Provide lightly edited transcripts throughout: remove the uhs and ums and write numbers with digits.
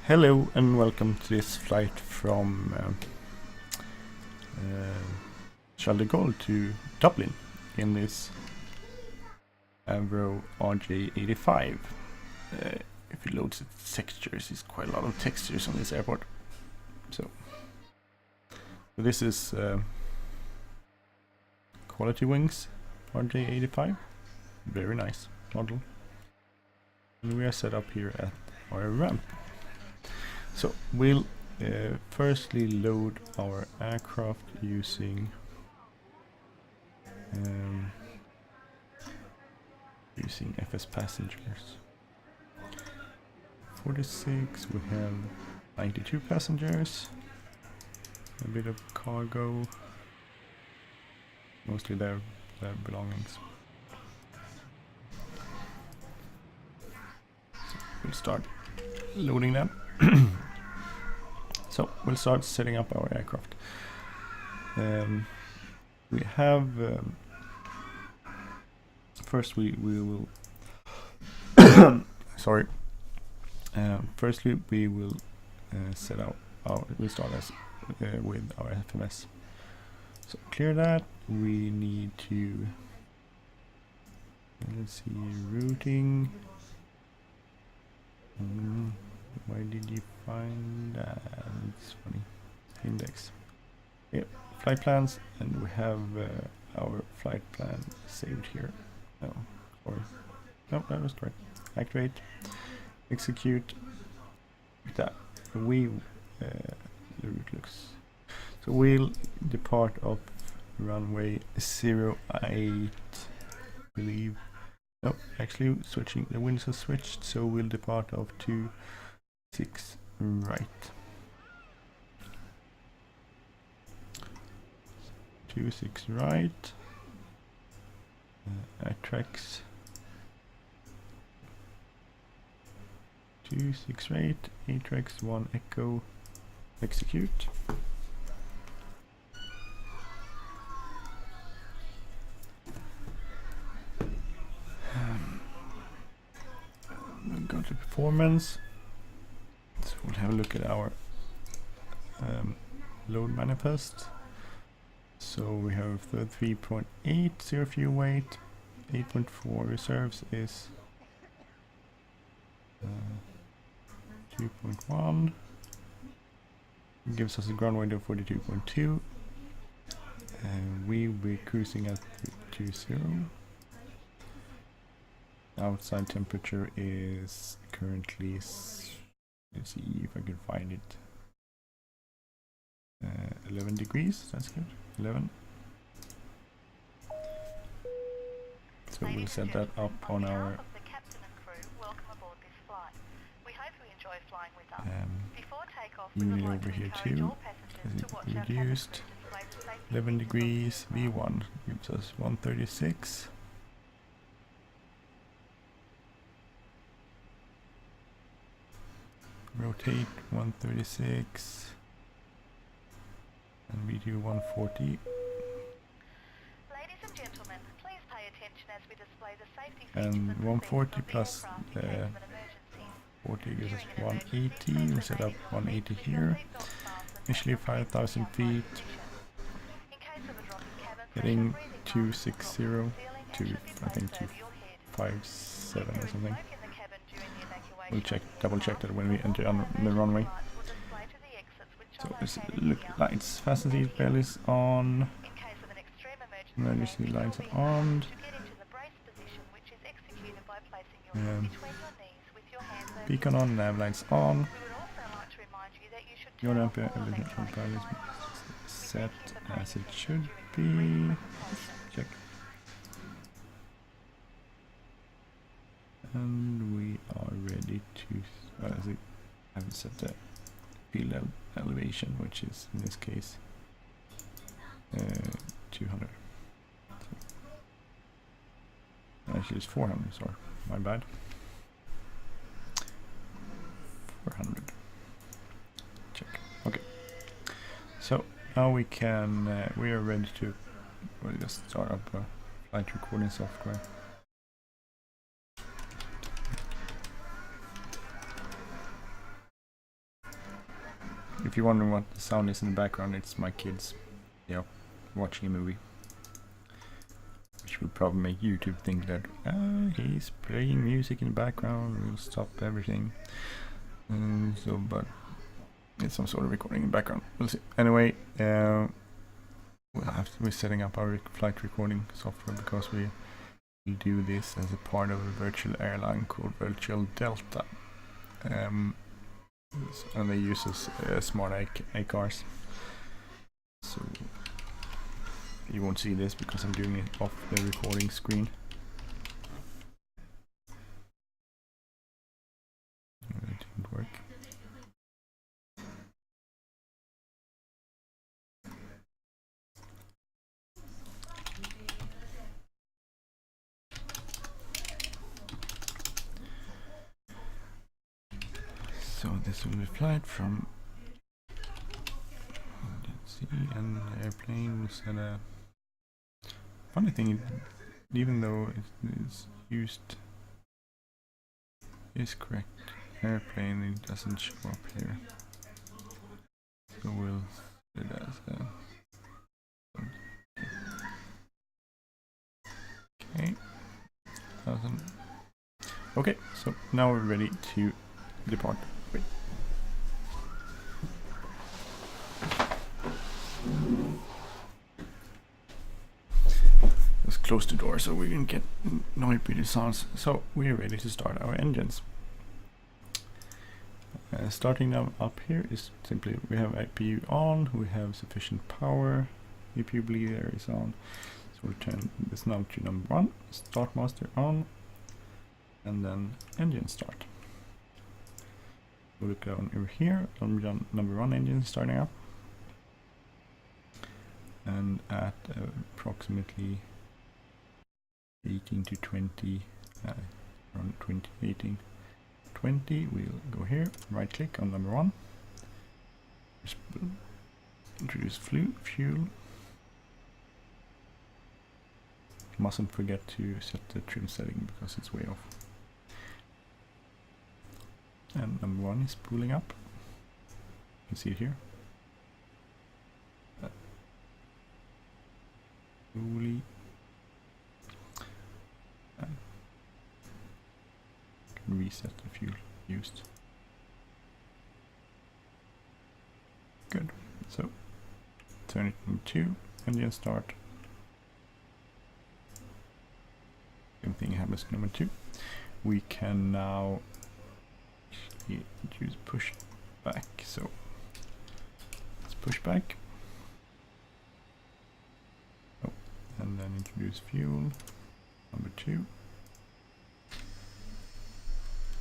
Hello and welcome to this flight from Charles de Gaulle to Dublin in this Avro RJ85. If it loads its textures, it's quite a lot of textures on this airport. So this is Quality Wings RJ85, very nice model. And we are set up here at our ramp. So we'll firstly load our aircraft using FS passengers. 46, we have 92 passengers, a bit of cargo, mostly their belongings. So we'll start loading them. So we'll start setting up our aircraft. We have first we will sorry. Firstly, we will set out our. We'll start with our FMS. So clear that. We need to. Let's see, routing. Why did you find that? It's funny. Index. Yeah, flight plans, and we have our flight plan saved here. No, sorry. No, that was correct. Activate, execute. That we the route looks. So we'll depart of runway 08, believe. No, actually switching. The winds are switched, so we'll depart of 26 right. 26 right. Atrex. 26 right. Atrex 1 echo. Execute. We'll go to performance. So we'll have a look at our load manifest. So we have 33.8 zero fuel weight, 8.4 reserves is 2.1. Gives us a ground weight of 42.2. We'll be cruising at 20. Outside temperature is currently, let's see if I can find it, 11 degrees, that's good, 11. So we'll set that up on our unit over here too, because it reduced. 11 degrees, V1 gives us 136. Rotate 136 and we do 140. Ladies and gentlemen, please pay attention as we display the safety features and 140 plus 40 gives us 180. We set up 180 here. Initially 5,000 feet. Getting 260 to I think 257 or something. We'll double check that when we enter on the runway. So let's look, lights, fasten seat belt is on. Emergency lights are on. Beacon on, nav lights on. Your ramp everything is set as it should be. Check. And we are ready to, I haven't set the field elevation, which is in this case 200. So, actually it's 400, sorry, my bad. 400. Check. Okay. So now we can, we are ready to, we'll just start up flight recording software. if you're wondering what the sound is in the background, it's my kids, watching a movie. Which would probably make YouTube think that he's playing music in the background, we'll stop everything. But it's some sort of recording in the background. We'll see. Anyway, we're setting up our flight recording software because we will do this as a part of a virtual airline called Virtual Delta. And they use smart ACARs. So you won't see this because I'm doing it off the recording screen. It didn't work. So this will be flight from, let's see, an airplane will set a funny thing, even though it is used is correct airplane, it doesn't show up here. So we'll set it as okay. 1000. Okay, so now we're ready to depart. Wait. Let's close the door so we can get no repeated sounds. So we're ready to start our engines. Starting them up here is simply we have IPU on, we have sufficient power, IPU bleeder is on. So we'll turn this now to number 1, start master on, and then engine start. We'll look down over here, number 1 engine starting up, and at approximately 18 to 20, around 20, 18, 20, we'll go here, right click on number 1, introduce fuel. Mustn't forget to set the trim setting because it's way off. And number 1 is pulling up. You can see it here. Slowly. Can reset the fuel used. Good. So turn it on 2, engine start. Same thing happens to number 2. We can now choose push back. So let's push back. Oh, and then introduce fuel. Number 2.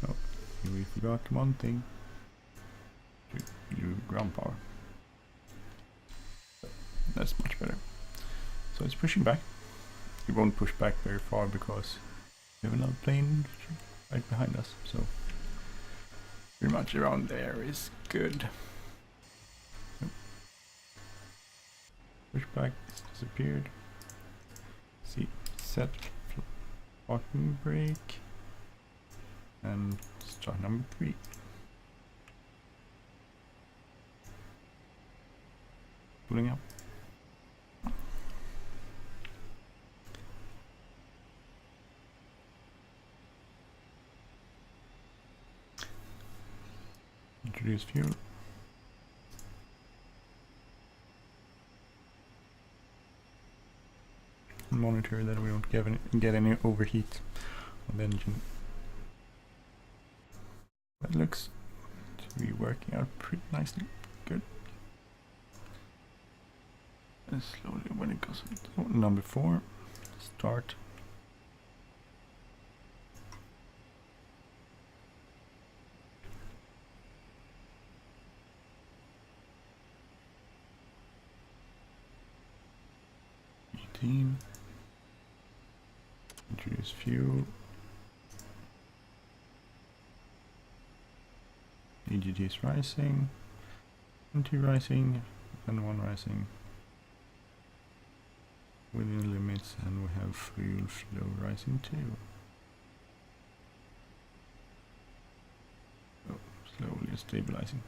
Oh, we forgot one thing. Do ground power. That's much better. So it's pushing back. It won't push back very far because we have another plane right behind us. So pretty much around there is good. Nope. Push back, it's disappeared. See, set parking brake and start number 3. Pulling up. Introduce fuel. Monitor that we don't get any overheat on the engine. That looks to be working out pretty nicely. Good. And slowly when it goes to number 4, start. Introduce fuel. EGT is rising, and 2 rising, and 1 rising. Within limits, and we have fuel flow rising too. Oh, slowly stabilizing.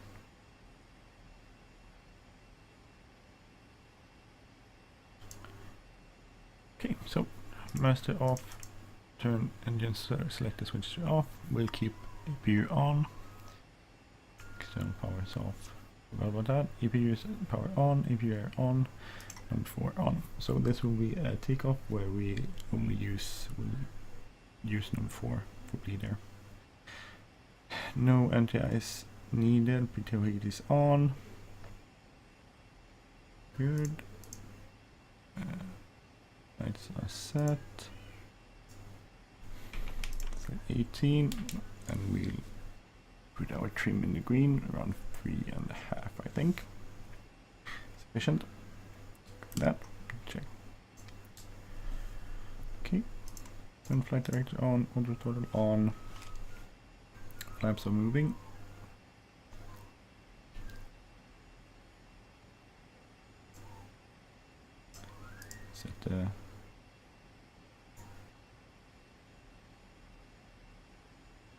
master off, turn engine select the switch to off, we'll keep EPU on, external power is off, forgot about that, EPU is power on, EPU air on, node 4 on. So this will be a takeoff where we only use node 4 for bleed air. No anti-ice needed, PTO heat is on. Good. Lights are set. Set 18, and we'll put our trim in the green around 3.5, I think. Sufficient. That. Check. Okay. Then flight director on, auto throttle on. Flaps are moving. Set the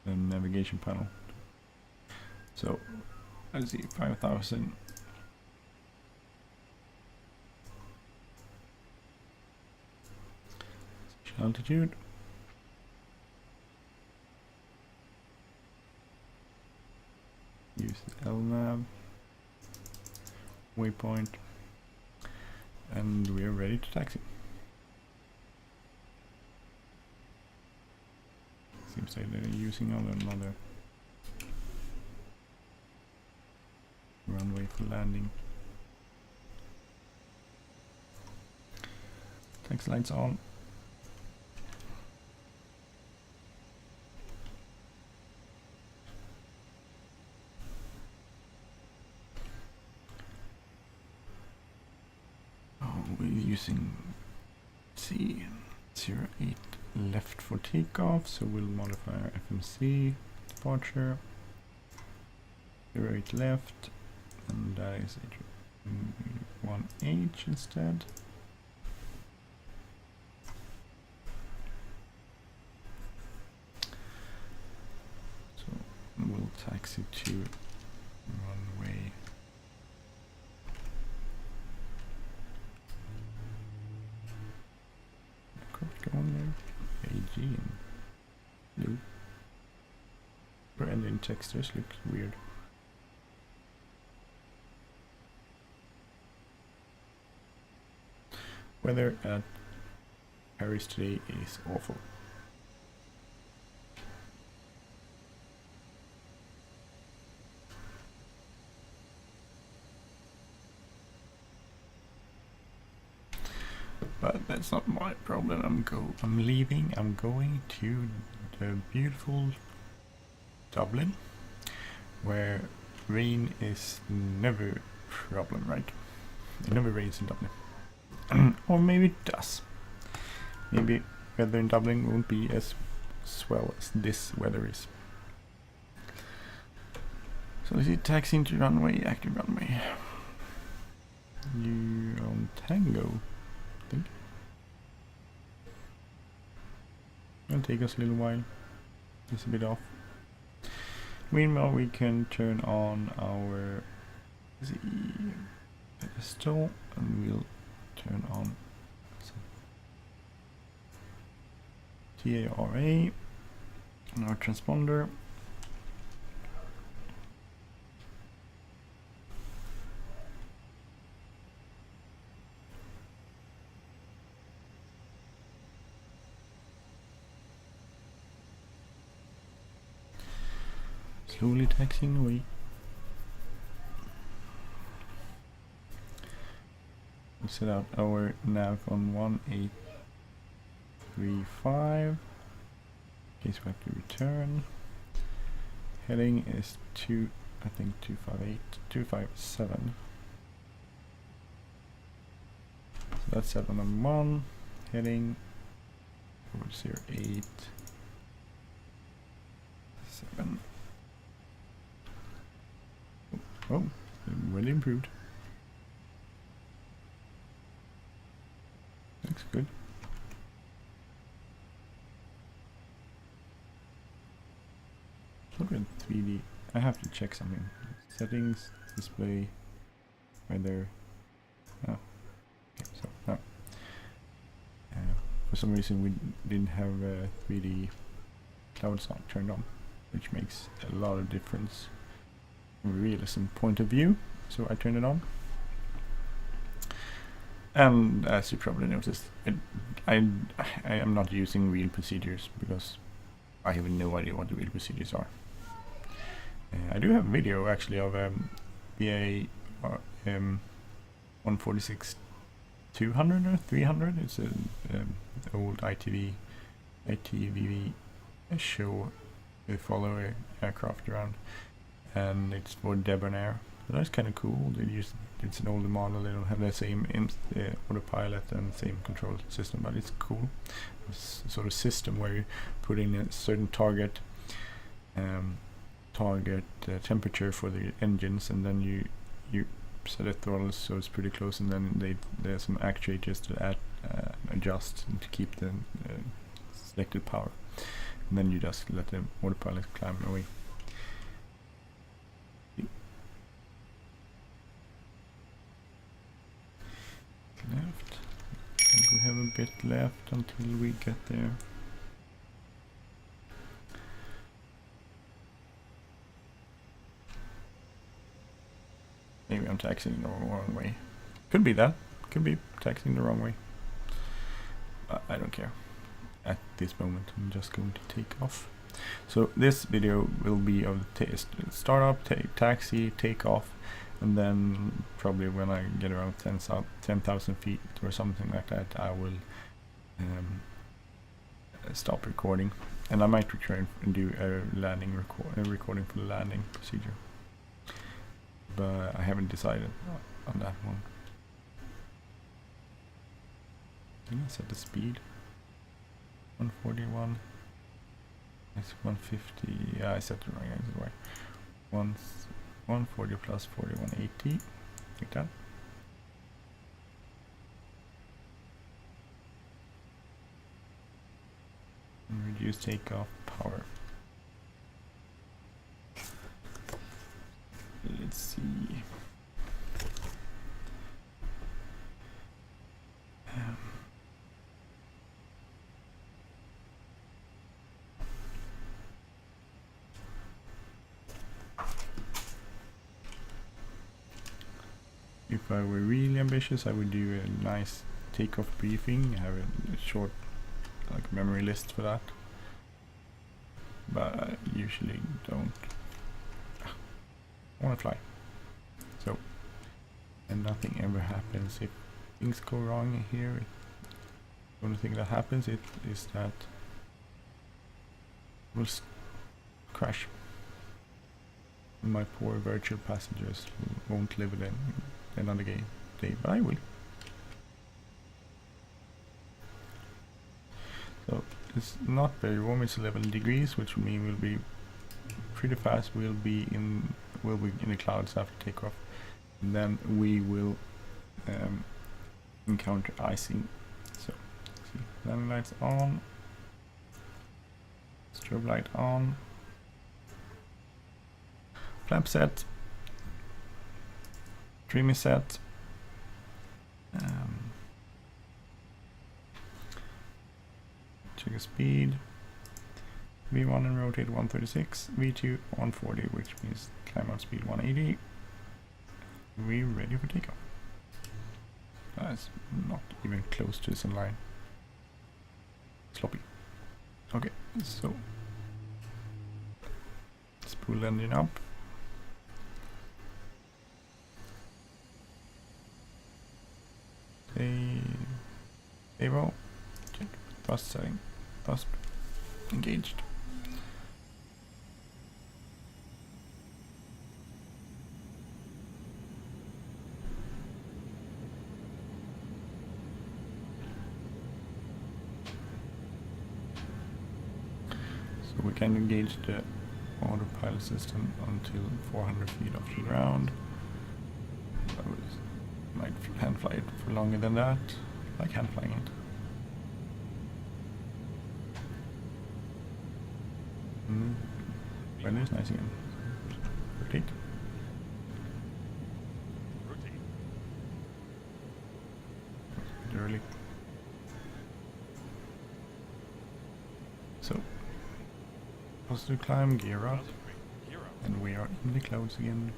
navigation panel. So let's see, 5,000. Altitude. Use the LNAV waypoint, and we are ready to taxi. Seems like they're using another runway for landing. Taxi lights on. Using C08 left for takeoff, so we'll modify our FMC departure. 08 left, and that is 1H instead. So we'll taxi to runway. Go on there. AG and blue. For engine textures looks weird. Weather at Paris today is awful. But that's not my problem. I'm leaving. I'm going to the beautiful Dublin, where rain is never a problem, right? It never rains in Dublin. Or maybe it does. Maybe weather in Dublin won't be as swell as this weather is. So is it taxiing to runway, active runway? You on Tango? Think. It'll take us a little while. It's a bit off. Meanwhile, we can turn on our pedestal, and we'll turn on TARA and our transponder. Slowly taxiing away. We set out our nav on 1835 in case we have to return. Heading is I think 257. So that's 711. Heading 408 7. Oh, really improved. Looks good. Look at 3D. I have to check something. Settings, display, weather. Oh, okay, so for some reason we didn't have 3D clouds not turned on, which makes a lot of difference from a realism point of view. So I turned it on. And as you probably noticed, I am not using real procedures because I have no idea what the real procedures are. I do have a video actually of BA 146 200 or 300. It's an old ITV show. They follow an aircraft around, and it's for Debonair. So that's kind of cool. It's an older model. They don't have the same autopilot and same control system, but it's cool. It's a sort of system where you put in a certain target temperature for the engines, and then you set the throttles so it's pretty close, and then there's some actuators to adjust and to keep the selected power, and then you just let the autopilot climb away. Left. And we have a bit left until we get there. Maybe I'm taxiing the wrong way. Could be that. Could be taxiing the wrong way. I don't care. At this moment, I'm just going to take off. So this video will be of the startup, taxi, takeoff, and then probably when I get around 10,000 feet or something like that, I will stop recording, and I might return and do a landing recording for the landing procedure. But I haven't decided on that one. I think I set the speed 141. It's 150. Yeah, I set the wrong answer. Right. 140 plus 40, 180. Like that. And reduce takeoff power. Let's see. If I were really ambitious, I would do a nice takeoff briefing, have a short memory list for that. But I usually don't. I want to fly. So, and nothing ever happens. If things go wrong here, the only thing that happens is that we'll crash. My poor virtual passengers won't live it another day, but I will. So it's not very warm. It's 11 degrees, which will mean we'll be pretty fast. We'll be in the clouds after takeoff, and then we will encounter icing. So, see, landing lights on, strobe light on, flap set, trim is set. Check the speed. V1 and rotate 136, V2 140, which means climb out speed 180. We're ready for takeoff. That's not even close to this in line. Sloppy. Okay, so let's pull the engine up. Stable. Check. Thrust setting. Thrust engaged. So we can engage the autopilot system until 400 feet off the ground. I might hand fly it for longer than that. I like hand flying it. When is nice again. Rotate. Early. Positive climb, gear up, and we are in the clouds again.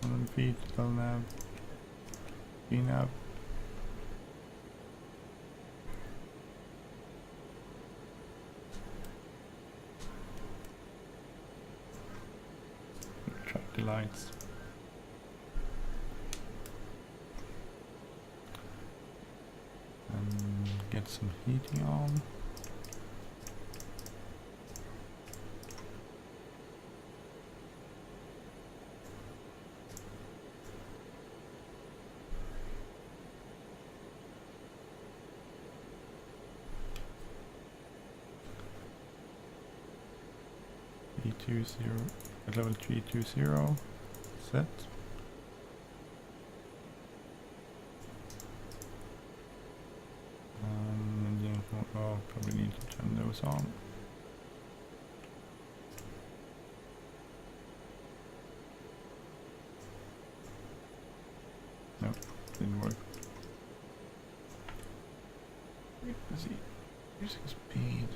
100 feet, tell nav, nav. Track the lights. And get some heating on. Level 320 set. Oh, probably need to turn those on. No, didn't work. Let's see. Using speed.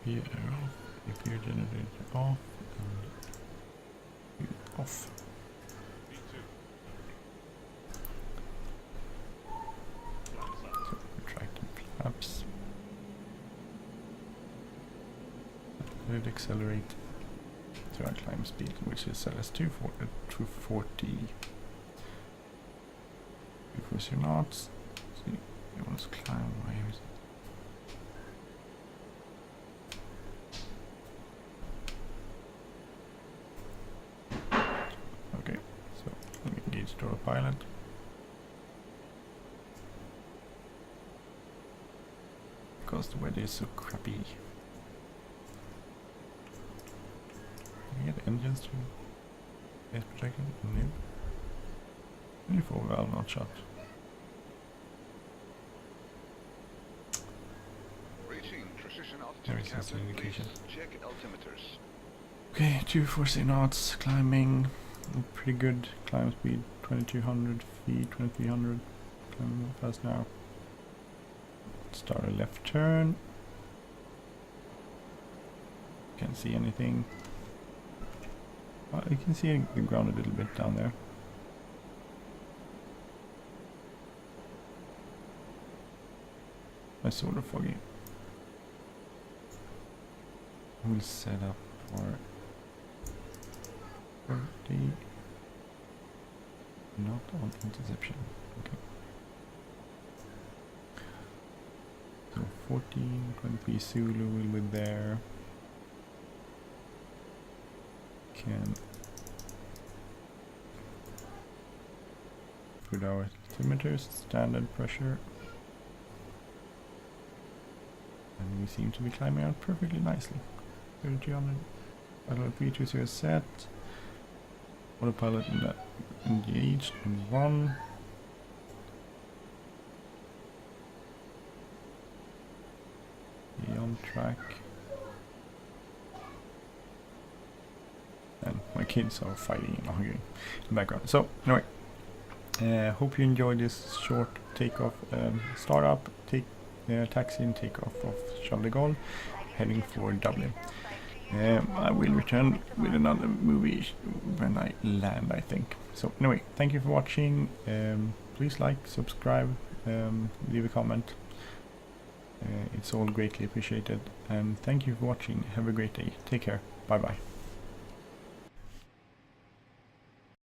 Gear off, gear generator off, and off. So retract the flaps. Let it accelerate to our climb speed, which is LS240. 240 knots. See, it wants to climb waves. Store pilot. Because the weather is so crappy. Can we get engines to get protected? No. 24 valve not shut. Reaching precision There altitude is an captain, indication. please check altimeters. Okay, 240 knots, climbing. Pretty good climb speed, 2200 feet, 2300. Climbing fast now. Start a left turn. Can't see anything. Well, you can see the ground a little bit down there. It's sort of foggy. We'll set up for 30. Not on interception. Okay. So 14, 20 Zulu will be there. Can put our altimeters, standard pressure. And we seem to be climbing out perfectly nicely. 3200. LFPG set. Autopilot engaged in 1. Be on track. And my kids are fighting and arguing in the background. So anyway, hope you enjoyed this short takeoff, startup, taxi and takeoff of Charles de Gaulle, heading for Dublin. I will return with another movie when I land, I think. So anyway, thank you for watching. Please like, subscribe, leave a comment. It's all greatly appreciated. And thank you for watching. Have a great day. Take care. Bye bye.